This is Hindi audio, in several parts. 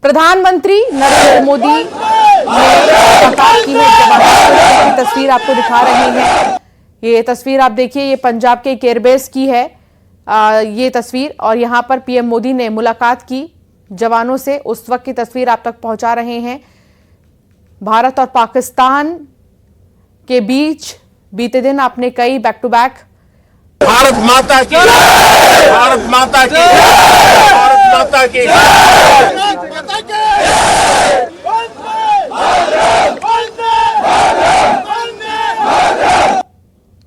प्रधानमंत्री नरेंद्र मोदी ने मुलाकात की है। जवानों की तस्वीर आपको दिखा रहे हैं। ये तस्वीर आप देखिए, ये पंजाब के एयरबेस की है ये तस्वीर, और यहां पर पीएम मोदी ने मुलाकात की जवानों से। उस वक्त की तस्वीर आप तक पहुंचा रहे हैं। भारत और पाकिस्तान के बीच बीते दिन आपने कई बैक टू बैक भारत माता की, भारत माता की, भारत माता की।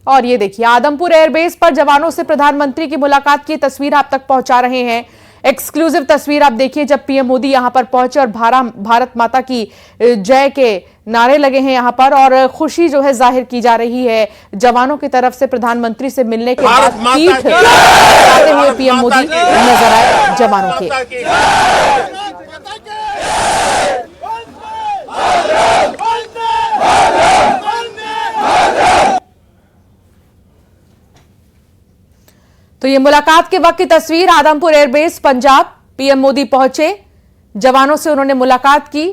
और ये देखिए, आदमपुर एयरबेस पर जवानों से प्रधानमंत्री की मुलाकात की तस्वीर आप तक पहुंचा रहे हैं। एक्सक्लूसिव तस्वीर आप देखिए, जब पीएम मोदी यहां पर पहुंचे और भारत माता की जय के नारे लगे हैं यहां पर, और खुशी जो है जाहिर की जा रही है जवानों की तरफ से। प्रधानमंत्री से मिलने के बाद पीठ दिखाते हुए पीएम मोदी नजर आए जवानों के। तो ये मुलाकात के वक्त की तस्वीर, आदमपुर एयरबेस पंजाब। पीएम मोदी पहुंचे, जवानों से उन्होंने मुलाकात की।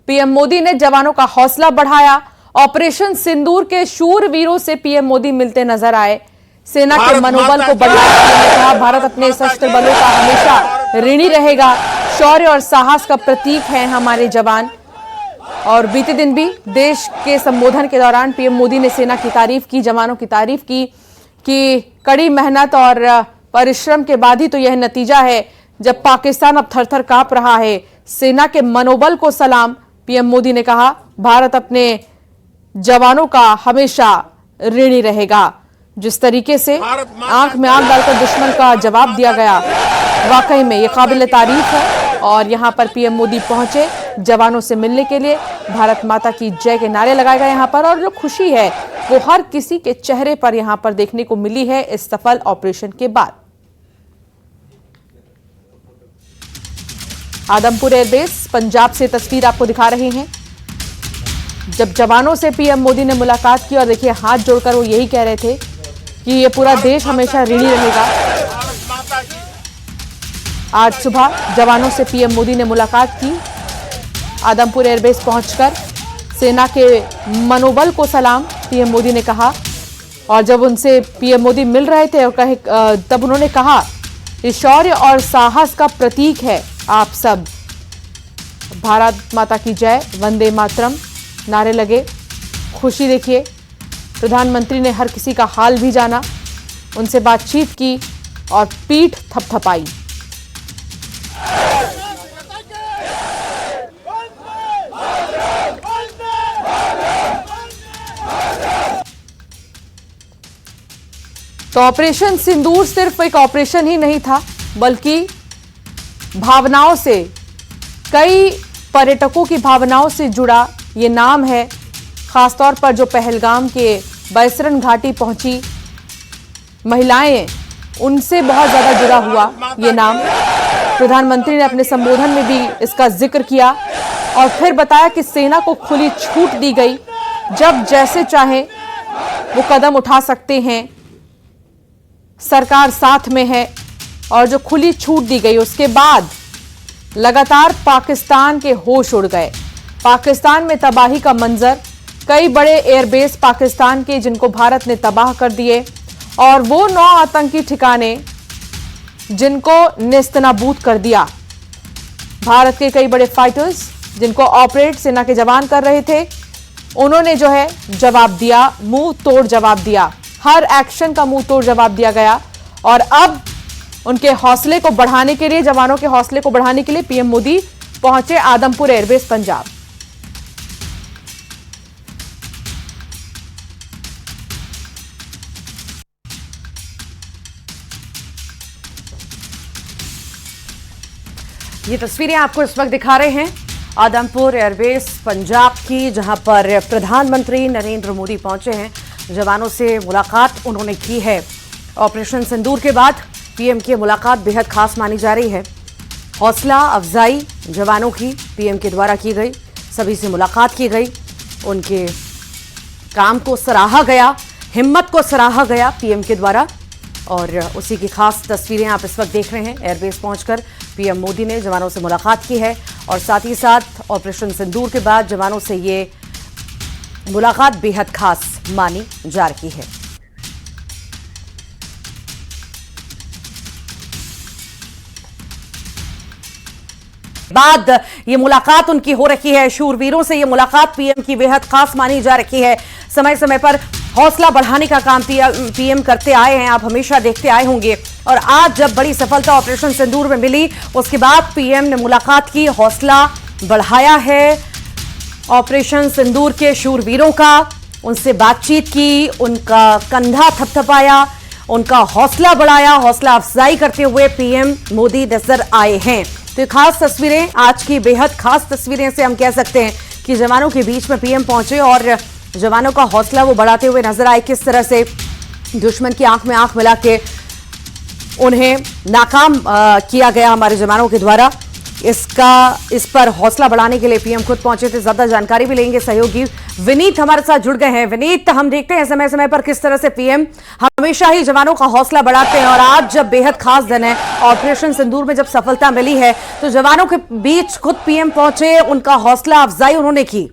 पीएम मोदी ने जवानों का हौसला बढ़ाया। ऑपरेशन सिंदूर के शूरवीरों से पीएम मोदी मिलते नजर आए। सेना के मनोबल को बढ़ाया। कहा, भारत अपने सशस्त्र बलों का हमेशा ऋणी रहेगा। शौर्य और साहस का प्रतीक हैं हमारे जवान। और बीते दिन भी देश के संबोधन के दौरान पीएम मोदी ने सेना की तारीफ की, जवानों की तारीफ की कि कड़ी मेहनत और परिश्रम के बाद ही तो यह नतीजा है जब पाकिस्तान अब थर-थर कांप रहा है। सेना के मनोबल को सलाम। पीएम मोदी ने कहा, भारत अपने जवानों का हमेशा ऋणी रहेगा। जिस तरीके से आंख में आंख डालकर दुश्मन का जवाब दिया गया, वाकई में ये काबिल तारीफ है। और यहां पर पीएम मोदी पहुंचे जवानों से मिलने के लिए। भारत माता की जय के नारे लगाए गए यहां पर, और जो खुशी है वो हर किसी के चेहरे पर यहां पर देखने को मिली है इस सफल ऑपरेशन के बाद। आदमपुर एयरबेस पंजाब से तस्वीर आपको दिखा रहे हैं, जब जवानों से पीएम मोदी ने मुलाकात की। और देखिए, हाथ जोड़कर वो यही कह रहे थे कि ये पूरा देश हमेशा ऋणी रहेगा। आज सुबह जवानों से पीएम मोदी ने मुलाकात की। आदमपुर एयरबेस पहुंचकर सेना के मनोबल को सलाम, पीएम मोदी ने कहा। और जब उनसे पीएम मोदी मिल रहे थे और तब उन्होंने कहा, ये शौर्य और साहस का प्रतीक है आप सब। भारत माता की जय, वंदे मातरम नारे लगे। खुशी देखिए, प्रधानमंत्री ने हर किसी का हाल भी जाना, उनसे बातचीत की और पीठ थपथपाई। तो ऑपरेशन सिंदूर सिर्फ एक ऑपरेशन ही नहीं था, बल्कि भावनाओं से, कई पर्यटकों की भावनाओं से जुड़ा ये नाम है। खासतौर पर जो पहलगाम के बैसरन घाटी पहुंची महिलाएं, उनसे बहुत ज्यादा जुड़ा हुआ ये नाम। प्रधानमंत्री ने अपने संबोधन में भी इसका जिक्र किया और फिर बताया कि सेना को खुली छूट दी गई, जब जैसे चाहे वो कदम उठा सकते हैं, सरकार साथ में है। और जो खुली छूट दी गई, उसके बाद लगातार पाकिस्तान के होश उड़ गए। पाकिस्तान में तबाही का मंजर, कई बड़े एयरबेस पाकिस्तान के जिनको भारत ने तबाह कर दिए, और वो 9 आतंकी ठिकाने जिनको नेस्तनाबूद कर दिया। भारत के कई बड़े फाइटर्स जिनको ऑपरेट सेना के जवान कर रहे थे, उन्होंने जो है जवाब दिया, मुंह तोड़ जवाब दिया। हर एक्शन का मुंह तोड़ जवाब दिया गया। और अब उनके हौसले को बढ़ाने के लिए, जवानों के हौसले को बढ़ाने के लिए पीएम मोदी पहुंचे आदमपुर एयरबेस पंजाब। ये तस्वीरें आपको इस वक्त दिखा रहे हैं आदमपुर एयरबेस पंजाब की, जहां पर प्रधानमंत्री नरेंद्र मोदी पहुंचे हैं। जवानों से मुलाकात उन्होंने की है। ऑपरेशन सिंदूर के बाद पीएम की मुलाकात बेहद खास मानी जा रही है। हौसला अफजाई जवानों की पीएम के द्वारा की गई, सभी से मुलाकात की गई, उनके काम को सराहा गया, हिम्मत को सराहा गया पीएम के द्वारा। और उसी की खास तस्वीरें आप इस वक्त देख रहे हैं। एयरबेस पहुंचकर पीएम मोदी ने जवानों से मुलाकात की है। और साथ ही साथ ऑपरेशन सिंदूर के बाद जवानों से ये मुलाकात बेहद खास मानी जा रही है। बाद ये मुलाकात उनकी हो रही है शूरवीरों से। ये मुलाकात पीएम की बेहद खास मानी जा रही है। समय समय पर हौसला बढ़ाने का काम पीएम करते आए हैं, आप हमेशा देखते आए होंगे। और आज जब बड़ी सफलता ऑपरेशन सिंदूर में मिली, उसके बाद पीएम ने मुलाकात की, हौसला बढ़ाया है ऑपरेशन सिंदूर के शूरवीरों का, उनसे बातचीत की, उनका कंधा थपथपाया, उनका हौसला बढ़ाया। हौसला अफजाई करते हुए पीएम मोदी नजर आए हैं। तो खास तस्वीरें, आज की बेहद खास तस्वीरें से हम कह सकते हैं कि जवानों के बीच में पीएम पहुंचे और जवानों का हौसला वो बढ़ाते हुए नजर आए। किस तरह से दुश्मन की आंख में आंख मिला के उन्हें नाकाम किया गया हमारे जवानों के द्वारा, इस पर हौसला बढ़ाने के लिए पीएम खुद पहुंचे थे। ज्यादा जानकारी भी लेंगे, सहयोगी विनीत हमारे साथ जुड़ गए हैं। विनीत, हम देखते हैं समय समय पर किस तरह से पीएम हमेशा ही जवानों का हौसला बढ़ाते हैं, और आज जब बेहद खास दिन है, ऑपरेशन सिंदूर में जब सफलता मिली है, तो जवानों के बीच खुद पीएम पहुंचे, उनका हौसला अफजाई उन्होंने की।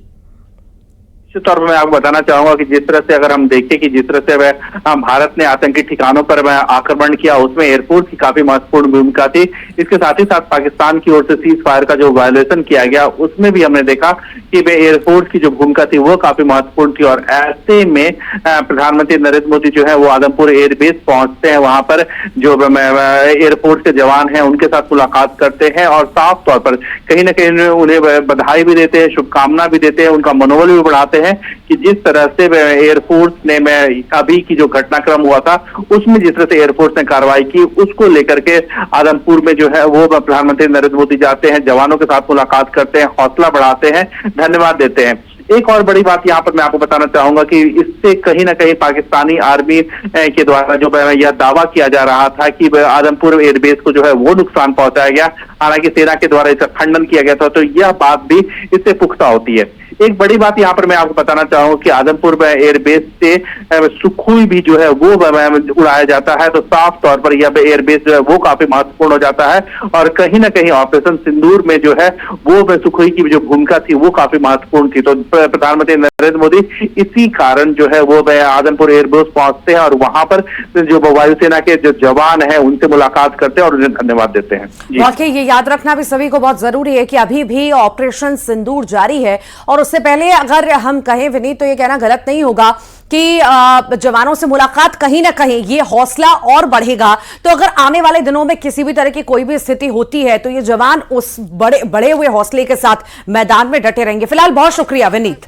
निश्चित तौर पर मैं आपको बताना चाहूंगा कि जिस तरह से अगर हम देखें कि जिस तरह से भारत ने आतंकी ठिकानों पर आक्रमण किया, उसमें एयरफोर्स की काफी महत्वपूर्ण भूमिका थी। इसके साथ ही साथ पाकिस्तान की ओर से सीज फायर का जो वायलेशन किया गया, उसमें भी हमने देखा कि एयरफोर्स की जो भूमिका थी वो काफी महत्वपूर्ण थी। और ऐसे में प्रधानमंत्री नरेंद्र मोदी जो है वो आदमपुर एयरबेस पहुंचते हैं, वहां पर जो एयरफोर्स के जवान हैं उनके साथ मुलाकात करते हैं और साफ तौर पर कहीं ना कहीं उन्हें बधाई भी देते हैं, शुभकामना भी देते हैं, उनका मनोबल भी बढ़ाते हैं कि जिस तरह से एयरफोर्स ने अभी की जो घटनाक्रम हुआ था उसमें जिस तरह से एयरफोर्स ने कार्रवाई की, उसको लेकर के आदमपुर में जो है वो प्रधानमंत्री नरेंद्र मोदी जाते हैं, जवानों के साथ मुलाकात करते हैं, हौसला बढ़ाते हैं, धन्यवाद देते हैं। एक और बड़ी बात यहाँ पर मैं आपको बताना चाहूंगा कि इससे कहीं ना कहीं पाकिस्तानी आर्मी के द्वारा जो यह दावा किया जा रहा था कि आदमपुर एयरबेस को जो है वो नुकसान पहुंचाया गया, हालांकि सेना के द्वारा इसका खंडन किया गया था, तो यह बात भी इससे पुख्ता होती है। एक बड़ी बात यहाँ पर मैं आपको बताना चाहूंगा कि आदमपुर एयरबेस से सुखोई भी जो है वो उड़ाया जाता है, तो साफ तौर पर यह एयरबेस जो है वो काफी महत्वपूर्ण हो जाता है। और कहीं ना कहीं ऑपरेशन सिंदूर में जो है वो सुखोई की जो भूमिका थी वो काफी महत्वपूर्ण थी। तो प्रधानमंत्री नरेंद्र मोदी इसी कारण जो है वो आदमपुर एयरबेस पहुंचते हैं और वहां पर जो वायुसेना के जो जवान हैं उनसे मुलाकात करते हैं और उन्हें धन्यवाद देते हैं। वाकई ये याद रखना भी सभी को बहुत जरूरी है कि अभी भी ऑपरेशन सिंदूर जारी है। और उससे पहले अगर हम कहें विनीत, तो ये कहना गलत नहीं होगा कि जवानों से मुलाकात कहीं ना कहीं ये हौसला और बढ़ेगा। तो अगर आने वाले दिनों में किसी भी तरह की कोई भी स्थिति होती है, तो ये जवान उस बड़े हुए हौसले के साथ मैदान में डटे रहेंगे। फिलहाल बहुत शुक्रिया विनीत।